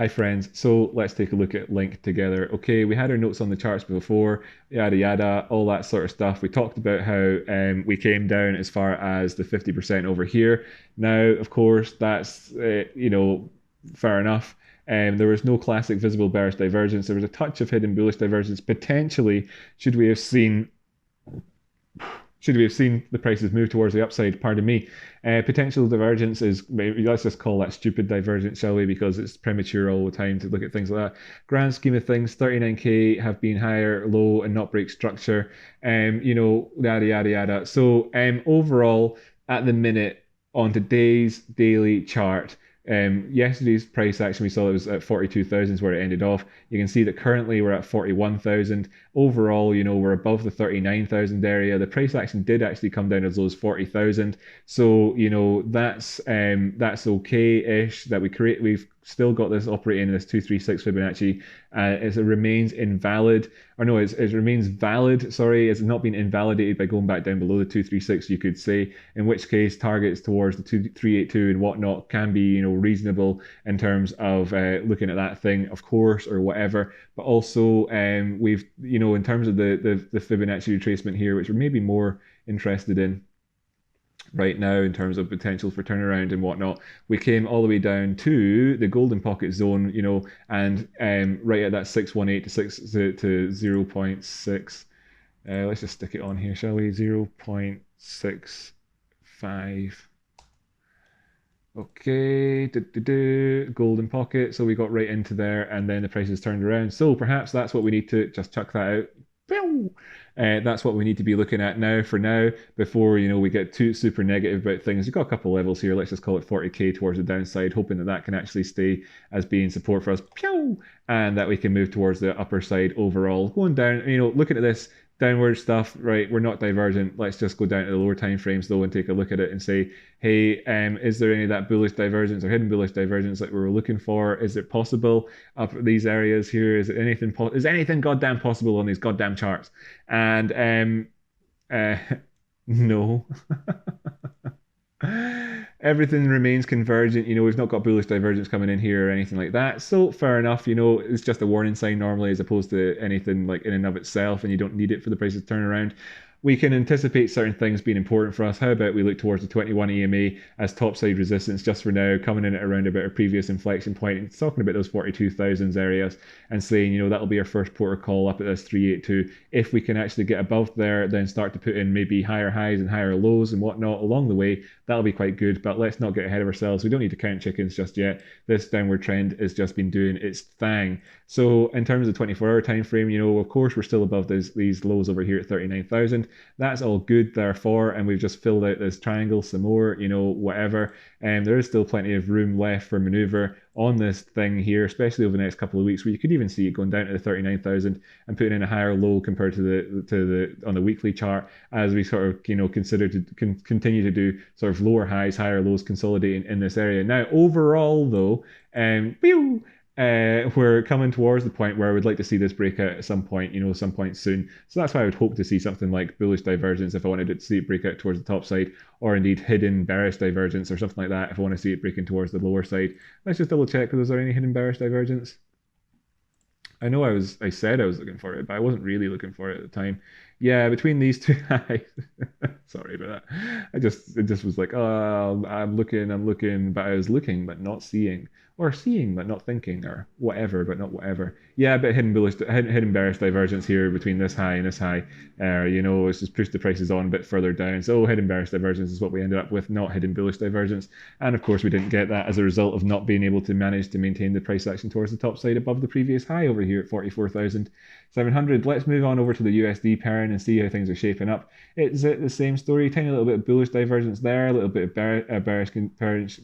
Hi friends, so let's take a look at Link together. Okay, we had our notes on the charts before, yada yada, all that sort of stuff. We talked about how we came down as far as the 50% over here. Now, of course, that's, fair enough. There was no classic visible bearish divergence. There was a touch of hidden bullish divergence. Potentially, should we have seen should we have seen the prices move towards the upside? Pardon me. Potential divergence is, maybe let's just call that stupid divergence, shall we? Because it's premature all the time to look at things like that. Grand scheme of things, 39k have been higher, low, and not break structure. Yada yada yada. So overall, at the minute on today's daily chart, yesterday's price action we saw it was at 42,000 is where it ended off. You can see that currently we're at 41,000. Overall, we're above the 39,000 area. The price action did actually come down as low as 40,000. So, that's okay-ish that we've still got this operating in this 236 Fibonacci. It remains invalid, or no, it remains valid. Sorry, it's not been invalidated by going back down below the 236, you could say. In which case, targets towards the 382 and whatnot can be, reasonable in terms of looking at that thing, of course, or whatever. But also, we've, in terms of the Fibonacci retracement here, which we're maybe more interested in right now in terms of potential for turnaround and whatnot. We came all the way down to the golden pocket zone, and right at that 618 to 0.6. Let's just stick it on here, shall we? 0.65. Okay, golden pocket. So we got right into there, and then the prices turned around. So perhaps that's what we need to just chuck that out. That's what we need to be looking at now for now before we get too super negative about things. You've got a couple levels here. Let's just call it 40k towards the downside, hoping that that can actually stay as being support for us, and that we can move towards the upper side overall. Going down, looking at this downward stuff, right? We're not divergent. Let's just go down to the lower time frames though and take a look at it and say, hey, is there any of that bullish divergence or hidden bullish divergence that we were looking for? Is it possible up these areas here? Is anything goddamn possible on these goddamn charts? And no. Everything remains convergent. We've not got bullish divergence coming in here or anything like that. So fair enough. It's just a warning sign normally as opposed to anything like in and of itself, and you don't need it for the prices to turn around. We can anticipate certain things being important for us. How about we look towards the 21 EMA as topside resistance just for now, coming in at around about our previous inflection point and talking about those 42,000s areas and saying, that'll be our first port of call up at this 382. If we can actually get above there, then start to put in maybe higher highs and higher lows and whatnot along the way, that'll be quite good. But let's not get ahead of ourselves. We don't need to count chickens just yet. This downward trend has just been doing its thing. So in terms of the 24-hour time frame, of course, we're still above these lows over here at 39,000. That's all good, therefore, and we've just filled out this triangle some more, whatever. And there is still plenty of room left for maneuver on this thing here, especially over the next couple of weeks, where you could even see it going down to the 39,000 and putting in a higher low compared to the on the weekly chart, as we sort of consider to continue to do sort of lower highs, higher lows, consolidating in this area. Now, overall, though, we're coming towards the point where I would like to see this breakout at some point, some point soon. So that's why I would hope to see something like bullish divergence if I wanted to see it break out towards the top side, or indeed hidden bearish divergence or something like that if I want to see it breaking towards the lower side. Let's just double check, was there any hidden bearish divergence? I know I said I was looking for it, but I wasn't really looking for it at the time. Yeah, between these two highs. Sorry about that. It just was like, oh, I'm looking, but I was looking but not seeing, or seeing but not thinking, or whatever but not whatever. Yeah, but hidden bearish divergence here between this high and this high. It's just pushed the prices on a bit further down. So hidden bearish divergence is what we ended up with, not hidden bullish divergence. And of course, we didn't get that as a result of not being able to manage to maintain the price action towards the top side above the previous high over here at 44,700. Let's move on over to the USD pair and see how things are shaping up. It's the same story, tiny little bit of bullish divergence there, a little bit of bearish convergence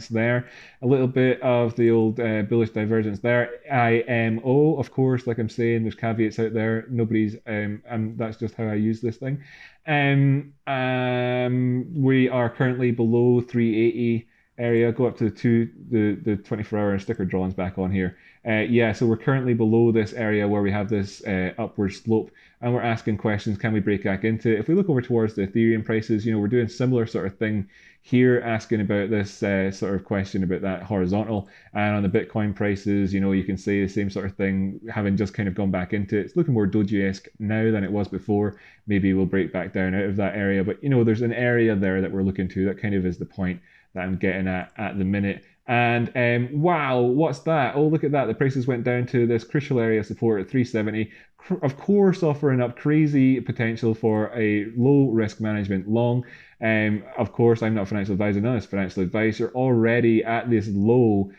there, a little bit of the old bullish divergence there. IMO, of course, like I'm saying, there's caveats out there. Nobody's, that's just how I use this thing. We are currently below 380 area. Go up to the 24-hour and sticker drawings back on here. So we're currently below this area where we have this upward slope, and we're asking questions, can we break back into it? If we look over towards the Ethereum prices, we're doing similar sort of thing here asking about this sort of question about that horizontal. And on the Bitcoin prices, you can say the same sort of thing, having just kind of gone back into it. It's looking more doji-esque now than it was before. Maybe we'll break back down out of that area, but there's an area there that we're looking to. That kind of is the point that I'm getting at the minute. And wow, what's that? Oh, look at that. The prices went down to this crucial area support at 370. Of course, offering up crazy potential for a low risk management long. Of course, I'm not a financial advisor. None is financial advice. You're already at this low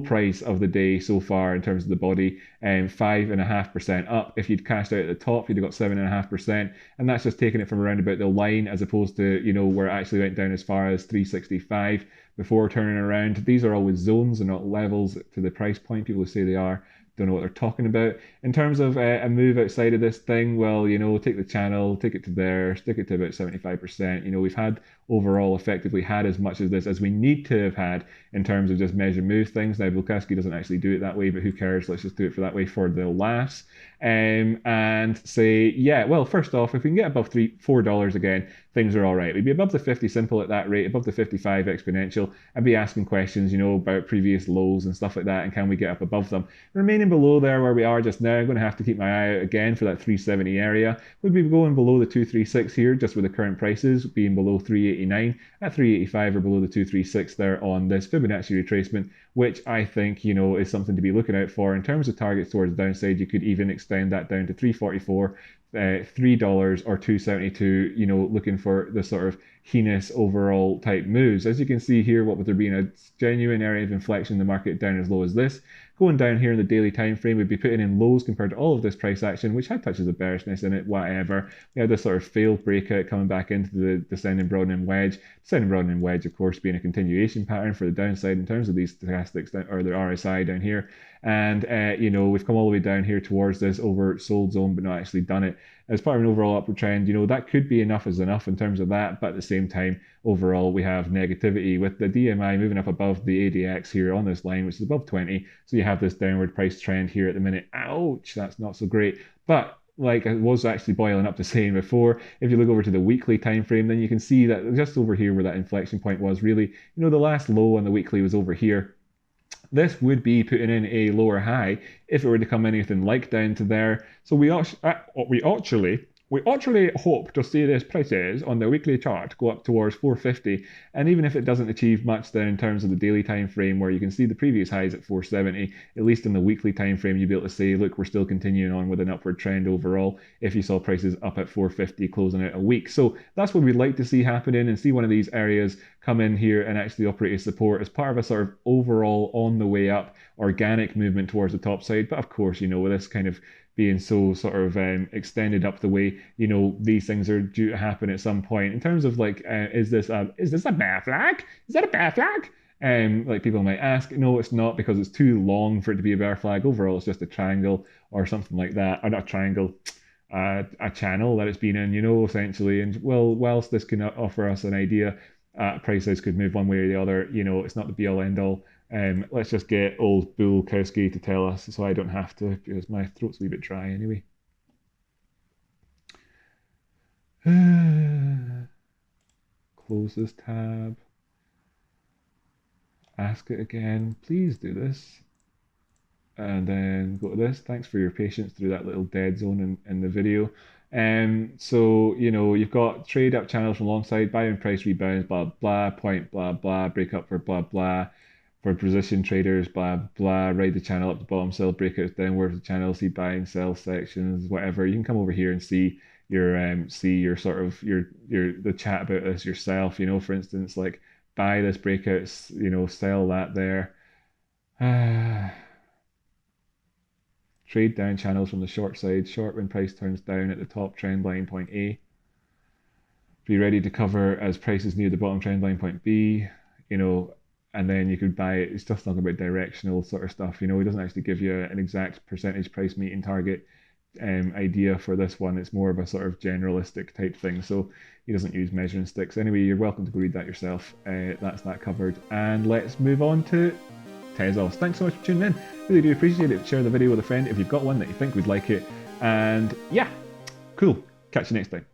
price of the day so far in terms of the body, 5.5% up. If you'd cashed out at the top, you'd have got 7.5%, and that's just taking it from around about the line as opposed to where it actually went down as far as 365 before turning around. These are always zones and not levels to the price point. People who say they are don't know what they're talking about. In terms of a move outside of this thing, well, take the channel, take it to there, stick it to about 75%. We've had overall effectively had as much of this as we need to have had in terms of just measure move things. Now, Bukowski doesn't actually do it that way, but who cares? Let's just do it for that way for the laughs. And say, yeah, well, first off, if we can get above $4 again, things are all right. We'd be above the 50 simple at that rate, above the 55 exponential, and be asking questions, about previous lows and stuff like that, and can we get up above them? Remaining below there where we are just now, I'm going to have to keep my eye out again for that 370 area. We'd be going below the 236 here, just with the current prices being below 389, at 385 or below the 236 there on this Fibonacci retracement, which I think, is something to be looking out for. In terms of targets towards the downside, you could even extend that down to 344, $3 or 272, looking for the sort of heinous overall type moves. As you can see here, what with there being a genuine area of inflection in the market down as low as this, going down here in the daily time frame, we'd be putting in lows compared to all of this price action, which had touches of bearishness in it, whatever. We had this sort of failed breakout coming back into the descending broadening wedge. Descending broadening wedge, of course, being a continuation pattern for the downside in terms of these stochastics or the RSI down here. And, we've come all the way down here towards this oversold zone, but not actually done it. As part of an overall upward trend, that could be enough as enough in terms of that. But at the same time, overall, we have negativity with the DMI moving up above the ADX here on this line, which is above 20. So you have this downward price trend here at the minute. Ouch, that's not so great. But like I was actually boiling up to saying before, if you look over to the weekly time frame, then you can see that just over here where that inflection point was really, the last low on the weekly was over here. This would be putting in a lower high if it were to come anything like down to there. So we actually hope to see this prices on the weekly chart go up towards 450, and even if it doesn't achieve much then in terms of the daily time frame where you can see the previous highs at 470, at least in the weekly time frame you'd be able to say, look, we're still continuing on with an upward trend overall if you saw prices up at 450 closing out a week. So that's what we'd like to see happening, and see one of these areas come in here and actually operate as support as part of a sort of overall on the way up organic movement towards the top side. But of course, with this kind of being so sort of extended up the way, these things are due to happen at some point. In terms of like, is this a bear flag? Is that a bear flag? Like people might ask, no, it's not, because it's too long for it to be a bear flag. Overall, it's just a triangle or something like that, or not a triangle, a channel that it's been in, essentially. And well, whilst this can offer us an idea, prices could move one way or the other. It's not the be all end all. Let's just get old Bukowski to tell us so I don't have to, because my throat's a wee bit dry anyway. Close this tab. Ask it again. Please do this. And then go to this. Thanks for your patience through that little dead zone in the video. So, you've got trade up channels from alongside, buy and price rebounds, blah, blah, point, blah, blah, break up for blah, blah. For position traders, blah, blah, ride the channel up the bottom, sell breakouts downward the channel, see buy and sell sections, whatever. You can come over here and see your sort of the chat about this yourself. For instance, like buy this breakout, sell that there. Trade down channels from the short side, short when price turns down at the top trend line point A. Be ready to cover as prices near the bottom trend line point B. And then you could buy it. It's just talking about directional sort of stuff. It doesn't actually give you an exact percentage price meeting target idea for this one. It's more of a sort of generalistic type thing. So he doesn't use measuring sticks. Anyway, you're welcome to go read that yourself. That's that covered. And let's move on to Tezos. Thanks so much for tuning in. Really do appreciate it. Share the video with a friend if you've got one that you think would like it. And yeah, cool. Catch you next time.